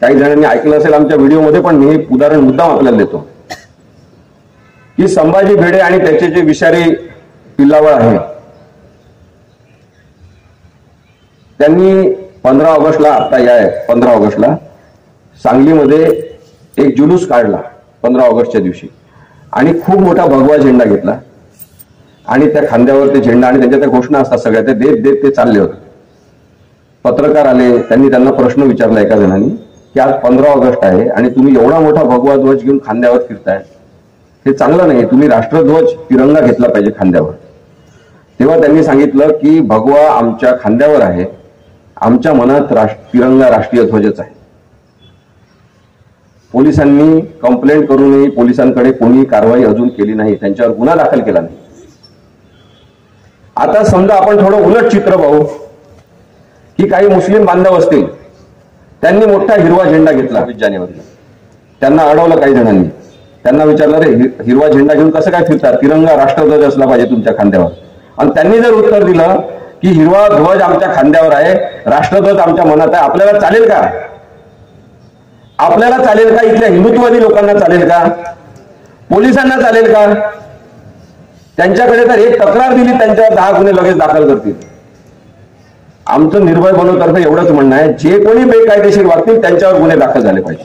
काही जणांनी ऐकलं असेल आमच्या व्हिडिओमध्ये, पण मी हे उदाहरण मुद्दाम आपल्याला देतो की संभाजी भिडे आणि त्याचे जे विषारी पिल्लावळ आहे, त्यांनी 15 ऑगस्टला, आता या 15 ऑगस्टला सांगलीमध्ये एक जुलूस काढला 15 ऑगस्टच्या दिवशी, आणि खूप मोठा भगवा झेंडा घेतला आणि त्या खांद्यावर ते झेंडा आणि त्यांच्या त्या घोषणा असतात सगळ्या, ते देत देत ते चालले होते. पत्रकार आले, त्यांनी त्यांना प्रश्न विचारला एका जणांनी की आज 15 ऑगस्ट आहे आणि तुम्ही एवढा मोठा भगवा ध्वज घेऊन खांद्यावर फिरताय, हे चांगलं नाही, तुम्ही राष्ट्रध्वज तिरंगा घेतला पाहिजे खांद्यावर. तेव्हा त्यांनी सांगितलं की भगवा आमच्या खांद्यावर आहे, आमच्या मनात तिरंगा राष्ट्रीय ध्वजच आहे. पोलिसांनी कंप्लेंट करूनही पोलिसांकडे कोणी कारवाई अजून केली नाही, त्यांच्यावर गुन्हा दाखल केला नाही. आता समजा आपण थोडं उलट चित्र पाहू की काही मुस्लिम बांधव असतील, त्यांनी मोठा हिरवा झेंडा घेतला 20 जानेवारीला. त्यांना अडवलं काही जणांनी, त्यांना विचारलं रे हिरवा झेंडा घेऊन कसं काय फिरतात, तिरंगा राष्ट्रध्वज असला पाहिजे तुमच्या खांद्यावर. आणि त्यांनी जर उत्तर दिलं की हिरवा ध्वज आमच्या खांद्यावर आहे, राष्ट्रध्वज आमच्या मनात आहे, आपल्याला चालेल का? आपल्याला चालेल का? इथल्या हिंदुत्ववादी लोकांना चालेल का? पोलिसांना चालेल का? त्यांच्याकडे तर एक तक्रार दिली त्यांच्यावर 10 गुन्हे लगेच दाखल करतील. आमचं निर्भय बनवतर्फे एवढंच म्हणणं आहे, जे कोणी बेकायदेशीर वागतील त्यांच्यावर गुन्हे दाखल झाले पाहिजे.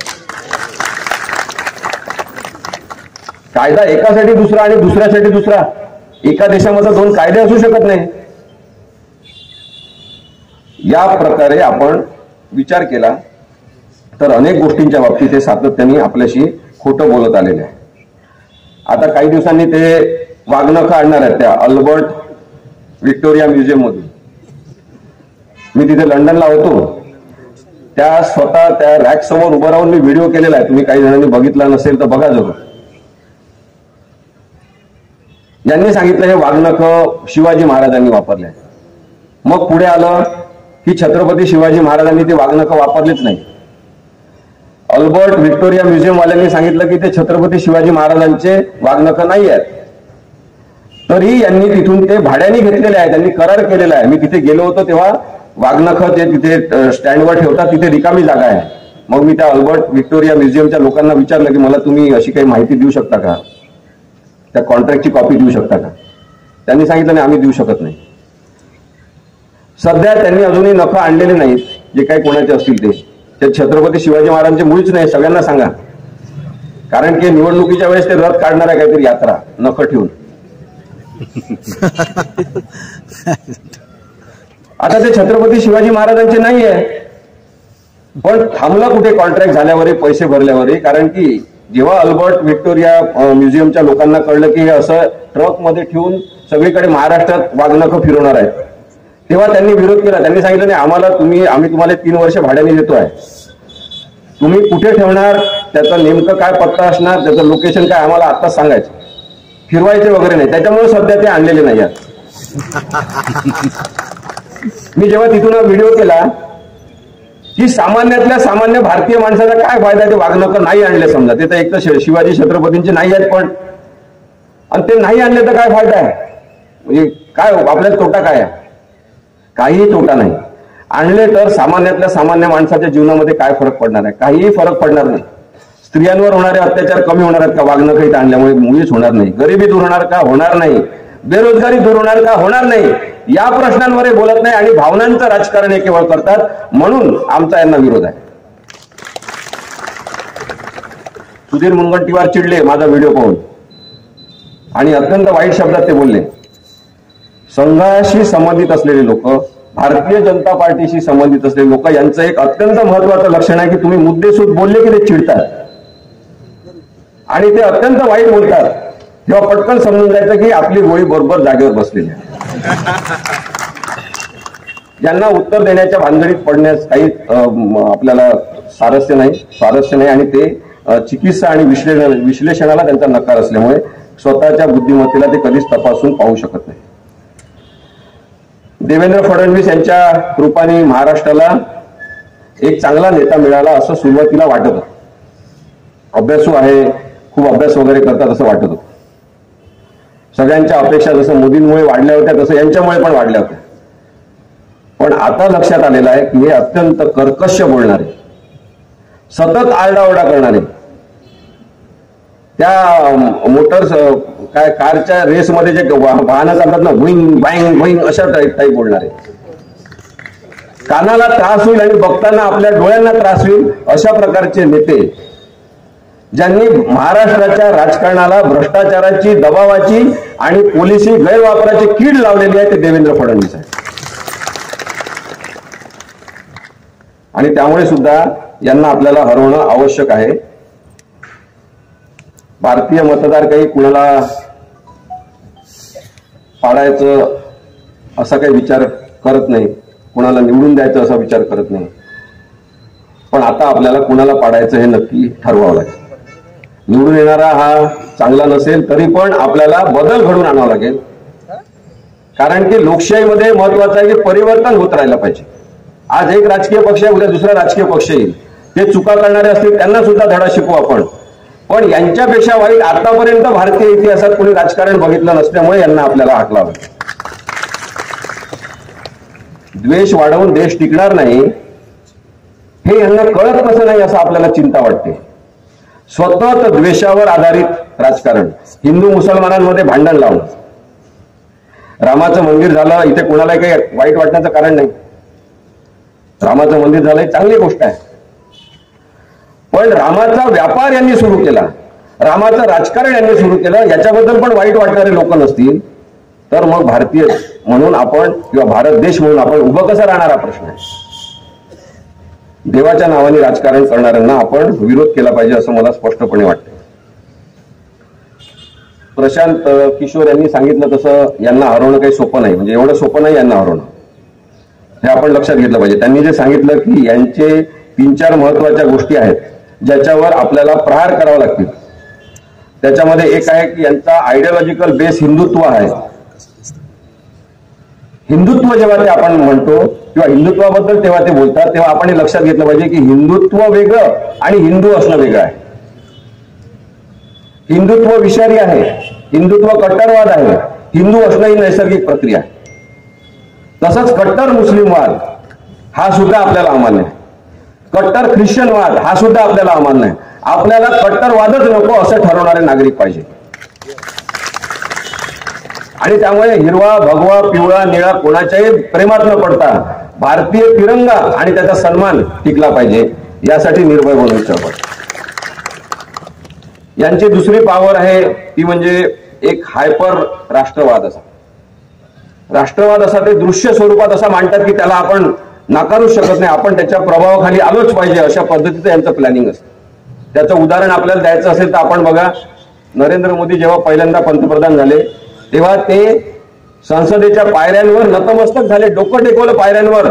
कायदा एकासाठी दुसरा आणि दुसऱ्यासाठी दुसरा, एका देशामध्ये 2 कायदे असू शकत नाही. या प्रकारे आपण विचार केला तर अनेक गोष्टींच्या बाबतीत हे सातत्याने आपल्याशी खोटं बोलत आलेले आहे. आता काही दिवसांनी ते वाघनखं आणणार आहेत त्या अल्बर्ट व्हिक्टोरिया म्युझियम मधून. मी तिथे लंडनला होतो, त्या स्वतः त्या रॅक समोर उभं राहून मी व्हिडिओ केलेला आहे. तुम्ही काही जणांनी बघितला नसेल तर बघा जरूर. यांनी सांगितलं हे वाघनखं शिवाजी महाराजांनी वापरले. मग पुढे आलं की छत्रपती शिवाजी महाराजांनी ते वाघनखं वापरलेच नाही. अल्बर्ट व्हिक्टोरिया म्युझियम वाल्यांनी सांगितलं की ते छत्रपती शिवाजी महाराजांचे वाघनखं नाही आहेत. तरी यांनी तिथून ते भाड्याने घेतलेले आहेत, त्यांनी करार केलेला आहे. मी तिथे गेलो होतो तेव्हा वाघनखं ते तिथे स्टँडवर ठेवतात, तिथे रिकामी जागा आहे. मग मी त्या अल्बर्ट व्हिक्टोरिया म्युझियमच्या लोकांना विचारलं की मला तुम्ही अशी काही माहिती देऊ शकता का, त्या कॉन्ट्रॅक्टची कॉपी देऊ शकता का. त्यांनी सांगितलं नाही, आम्ही देऊ शकत नाही. सध्या त्यांनी अजूनही नखं आणलेले नाहीत, जे काही कोणाचे असतील ते छत्रपती शिवाजी महाराजांचे मुळीच नाही. सगळ्यांना सांगा, कारण की निवडणुकीच्या वेळेस ते रथ काढणार आहे काहीतरी यात्रा नखं ठेवून. आता ते छत्रपती शिवाजी महाराजांचे नाही आहे, पण थांबलं कुठे कॉन्ट्रॅक्ट झाल्यावरही, पैसे भरल्यावरही. कारण की जेव्हा अल्बर्ट व्हिक्टोरिया म्युझियमच्या लोकांना कळलं की हे असं ट्रकमध्ये ठेवून सगळीकडे महाराष्ट्रात वाघनखं फिरवणार आहेत, तेव्हा त्यांनी विरोध केला. त्यांनी सांगितलं नाही, आम्ही तुम्हाला 3 वर्ष भाड्याने देतोय, तुम्ही कुठे ठेवणार, त्याचं नेमकं काय पत्ता असणार, त्याचं लोकेशन काय आम्हाला आत्ताच सांगायचं, फिरवायचे वगैरे नाही. त्याच्यामुळे सध्या ते आणलेले नाही आहेत. मी जेव्हा तिथून व्हिडिओ केला की सामान्यातल्या सामान्य भारतीय माणसाचा काय फायदा, ते वाघनखं नाही आणले समजा, ते तर एक तर शिवाजी छत्रपतींचे नाही आहेत, पण आणि ते नाही आणले तर काय फायदा आहे, म्हणजे काय आपल्याला तोटा काय आहे, काहीही तोटा नाही. आणले तर सामान्यातल्या सामान्य माणसाच्या जीवनामध्ये काय फरक पडणार आहे, काहीही फरक पडणार नाही. स्त्रियांवर होणारे अत्याचार कमी होणार आहेत का वाघनखं इथं आणल्यामुळे? मुळीच होणार नाही. गरिबी दूर होणार का? होणार नाही. बेरोजगारी दूर होणार का? होणार नाही. या प्रश्नांवर बोलत नाही आणि भावनांचं राजकारण हे केवळ करतात, म्हणून आमचा यांना विरोध आहे. सुधीर मुनगंटीवार चिडले माझा व्हिडिओ पाहून आणि अत्यंत वाईट शब्दात ते बोलले. संघाशी संबंधित असलेले लोक, भारतीय जनता पार्टीशी संबंधित असलेले लोक यांचं एक अत्यंत महत्वाचं लक्षण आहे की तुम्ही मुद्देसूद बोलले की ते चिडतात आणि ते अत्यंत वाईट बोलतात. तेव्हा पटकन समजून जायचं की आपली गोळी बरोबर जागेवर बसलेली आहे. यांना उत्तर देण्याच्या भानगडीत पडण्यास काही आपल्याला स्वारस्य नाही आणि ते चिकित्सा आणि विश्लेषणाला त्यांचा नकार असल्यामुळे स्वतःच्या बुद्धिमत्तेला ते कधीच तपासून पाहू शकत नाही. देवेंद्र फडणवीस यांच्या कृपाने महाराष्ट्राला एक चांगला नेता मिळाला असं सुरुवातीला वाटत होतं. अभ्यासू आहे, खूप अभ्यास वगैरे करतात असं वाटत होतं. सगळ्यांच्या अपेक्षा जसं मोदींमुळे वाढल्या होत्या तसं यांच्यामुळे पण वाढल्या होत्या. पण आता लक्षात आलेलं आहे की हे अत्यंत कर्कश बोलणारे, सतत आरडाओरडा करणारे, त्या काय कारच्या रेसमध्ये जे वाहनं चालतात ना, व्हिंग बाईंग व्हिंग अशा टाईप बोलणारे, कानाला त्रास होईल आणि बघताना आपल्या डोळ्यांना त्रास होईल अशा प्रकारचे नेते, ज्यांनी महाराष्ट्राच्या राजकारणाला भ्रष्टाचाराची, दबावाची आणि पोलिसी गैरवापराची कीड लावलेली आहे, ते देवेंद्र फडणवीस आहे. आणि त्यामुळे सुद्धा यांना आपल्याला हरवणं आवश्यक आहे. भारतीय मतदार काही कुणाला पाडायचं असा काही विचार करत नाही, कुणाला निवडून द्यायचं असा विचार करत नाही. पण आता आपल्याला कुणाला पाडायचं हे नक्की ठरवावं लागेल. निवडून येणारा हा चांगला नसेल तरी पण आपल्याला बदल घडवून आणावा लागेल. कारण की लोकशाहीमध्ये महत्वाचं आहे की परिवर्तन होत राहिलं पाहिजे. आज एक राजकीय पक्ष आहे, उद्या दुसरा राजकीय पक्ष येईल, ते चुका करणारे असतील त्यांना सुद्धा धडा शिकवू आपण. पण यांच्यापेक्षा वाईट आतापर्यंत भारतीय इतिहासात कोणी राजकारण बघितलं नसल्यामुळे यांना आपल्याला हाकलावं. द्वेष वाढवून देश टिकणार नाही हे यांना कळत कसं नाही असं आपल्याला चिंता वाटते. स्वतः द्वेषावर आधारित राजकारण, हिंदू मुसलमानांमध्ये भांडण लावून, रामाचं मंदिर झालं इथे कोणाला काही वाईट वाटण्याचं कारण नाही. रामाचं मंदिर झालंय चांगली गोष्ट आहे. पण रामाचा व्यापार यांनी सुरू केला, रामाचं राजकारण यांनी सुरू केलं, याच्याबद्दल पण वाईट वाटणारे लोक नसतील तर मग भारतीय म्हणून आपण किंवा भारत देश म्हणून आपण उभं कसं राहणार हा प्रश्न आहे. देवाच्या नावाने राजकारण करणाऱ्यांना आपण विरोध केला पाहिजे असं मला स्पष्टपणे वाटतं. प्रशांत किशोर यांनी सांगितलं तसं यांना हरवणं काही सोपं नाही, म्हणजे एवढं सोपं नाही यांना हरवणं. हे आपण लक्षात घेतलं पाहिजे. त्यांनी जे सांगितलं की यांचे 3-4 महत्वाच्या गोष्टी आहेत ज्याच्यावर आपल्याला प्रहार करावा लागतील. त्याच्यामध्ये एक आहे की यांचा आयडिओलॉजिकल बेस हिंदुत्व आहे. हिंदुत्व जेव्हा ते आपण म्हणतो किंवा हिंदुत्वाबद्दल तेव्हा ते बोलतात तेव्हा आपण हे लक्षात घेतलं पाहिजे की हिंदुत्व वेगळं आणि हिंदू असणं वेगळं आहे. हिंदुत्व विषारी आहे, हिंदुत्व कट्टरवाद आहे, हिंदू असणं ही नैसर्गिक प्रक्रिया आहे. तसंच कट्टर मुस्लिमवाद हा सुद्धा आपल्याला अमान्य आहे. कट्टर ख्रिश्चनवाद हा सुद्धा आपल्याला अमान्य आहे. आपल्याला कट्टरवादच नको असं ठरवणारे नागरिक पाहिजे. आणि त्यामुळे हिरवा, भगवा, पिवळा, निळा कोणाच्याही प्रेमात न पडता भारतीय तिरंगा आणि त्याचा सन्मान टिकला पाहिजे, यासाठी निर्भय बनवून चळवळ. यांची दुसरी पॉवर आहे ती म्हणजे एक हायपर राष्ट्रवाद. राष्ट्रवाद असा ते दृश्य स्वरूपात असा मांडतात की त्याला आपण नाकारूच शकत नाही, आपण त्याच्या प्रभावाखाली आलोच पाहिजे, अशा पद्धतीचं यांचं प्लॅनिंग असतं. त्याचं उदाहरण आपल्याला द्यायचं असेल तर आपण बघा, नरेंद्र मोदी जेव्हा पहिल्यांदा पंतप्रधान झाले तेव्हा ते संसदेच्या पायऱ्यांवर नतमस्तक झाले, डोकं टेकवलं पायऱ्यांवर.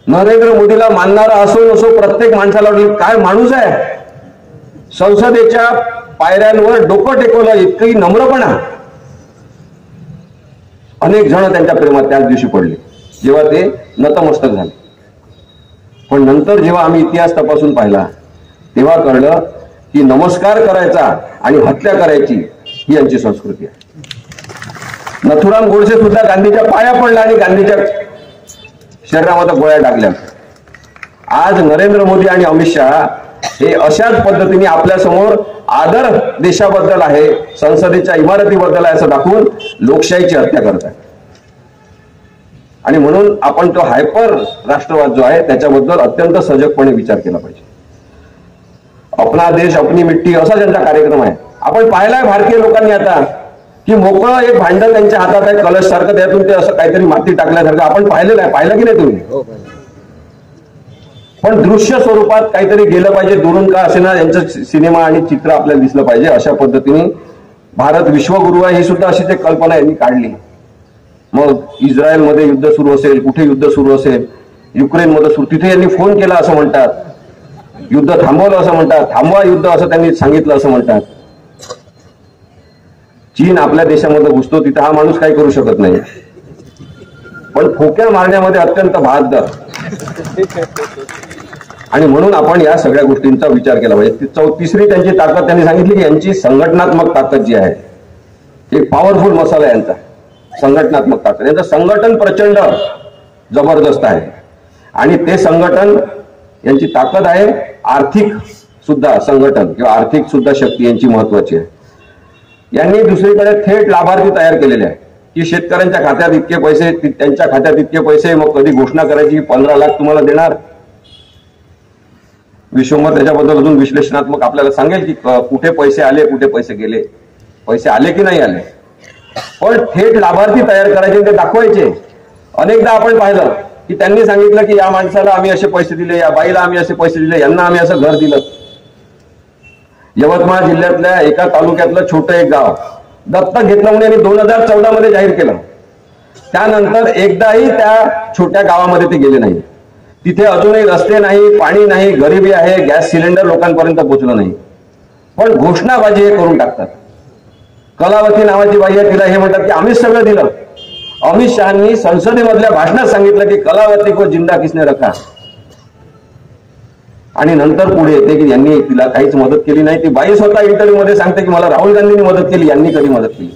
नरेंद्र मोदीला मानणारा असो नसो प्रत्येक माणसाला काय माणूस आहे, संसदेच्या पायऱ्यांवर डोकं टेकवलं, इतकही नम्रपणा. अनेक जण त्यांच्या प्रेमात त्याच दिवशी पडले जेव्हा ते नतमस्तक झाले. पण नंतर जेव्हा आम्ही इतिहास तपासून पाहिला तेव्हा कळलं की नमस्कार करायचा आणि हत्या करायची ही यांची संस्कृती आहे. नथुराम गोडसे सुद्धा गांधीच्या पाया पडला आणि गांधीच्या शरीरामध्ये गोळ्या टाकल्या. आज नरेंद्र मोदी आणि अमित शहा हे अशाच पद्धतीने आपल्या समोर आदर देशाबद्दल आहे, संसदेच्या इमारतीबद्दल आहे असं दाखवून लोकशाहीची हत्या करतात. आणि म्हणून आपण तो हायपर राष्ट्रवाद जो आहे त्याच्याबद्दल अत्यंत सजगपणे विचार केला पाहिजे. अपना देश अपनी मिट्टी असा त्यांचा कार्यक्रम आहे. आपण पाहिलाय भारतीय लोकांनी आता की मोकळं एक भांडं त्यांच्या हातात आहे कलश सारखं, त्यातून ते असं काहीतरी माती टाकल्यासारखं आपण पाहिलेलं आहे. पाहिलं की नाही तुम्ही? पण दृश्य स्वरूपात काहीतरी गेलं पाहिजे, दुरून का असेना यांचं सिनेमा आणि चित्र आपल्याला दिसलं पाहिजे. अशा पद्धतीने भारत विश्वगुरु आहे ही सुद्धा अशीच एक कल्पना यांनी काढली. मग इस्रायलमध्ये युद्ध सुरू असेल, कुठे युद्ध सुरू असेल, युक्रेनमध्ये सुरू, तिथे यांनी फोन केला असं म्हणतात, युद्ध थांबवलं असं म्हणतात, थांबवा युद्ध असं त्यांनी सांगितलं असं म्हणतात. चीन आपल्या देशामध्ये घुसतो तिथे हा माणूस काही करू शकत नाही, पण फोक्या मारण्यामध्ये अत्यंत बहादर. आणि म्हणून आपण या सगळ्या गोष्टींचा विचार केला पाहिजे. तिसरी त्यांची ताकद त्यांनी सांगितली की यांची संघटनात्मक ताकद जी आहे, एक पॉवरफुल मसाला आहे यांचा, संघटनात्मक ताकद. यांचं संघटन प्रचंड जबरदस्त आहे आणि ते संघटन यांची ताकद आहे. आर्थिक सुद्धा संघटन किंवा आर्थिक सुद्धा शक्ती यांची महत्वाची आहे. यांनी दुसरीकडे थेट लाभार्थी तयार केलेले आहे की शेतकऱ्यांच्या खात्यात इतके पैसे, त्यांच्या खात्यात इतके पैसे, मग कधी घोषणा करायची 15 लाख तुम्हाला देणार. विश्वमत त्याच्याबद्दल अजून विश्लेषणात्मक आपल्याला सांगेल की कुठे पैसे आले, कुठे पैसे गेले, पैसे आले की नाही आले. पण थेट लाभार्थी तयार करायचे, ते दाखवायचे. अनेकदा आपण पाहिलं की त्यांनी सांगितलं की या माणसाला आम्ही असे पैसे दिले, या बाईला आम्ही असे पैसे दिले, यांना आम्ही असं घर दिलं. यवतमाळ जिल्ह्यातल्या एका तालुक्यातलं छोटं एक गाव दत्तक घेतलं म्हणून यांनी 2014 मध्ये जाहीर केलं. त्यानंतर एकदाही त्या छोट्या गावामध्ये ते गेले नाही. तिथे अजूनही रस्ते नाही, पाणी नाही, गरिबी आहे, गॅस सिलेंडर लोकांपर्यंत पोहोचलं नाही. पण घोषणाबाजी हे करून टाकतात. कलावती नावाची बाई आहे, तिला हे म्हणतात की आम्हीच सगळं दिलं. अमित शहानी संसदेमधल्या भाषणात सांगितलं की कलावती को जिंदा किसने रखा. आणि नंतर पुढे येते की यांनी तिला काहीच मदत केली नाही. ती बाई स्वतः इंटरव्ह्यू मध्ये सांगते की मला राहुल गांधींनी मदत केली, यांनी कधी मदत केली.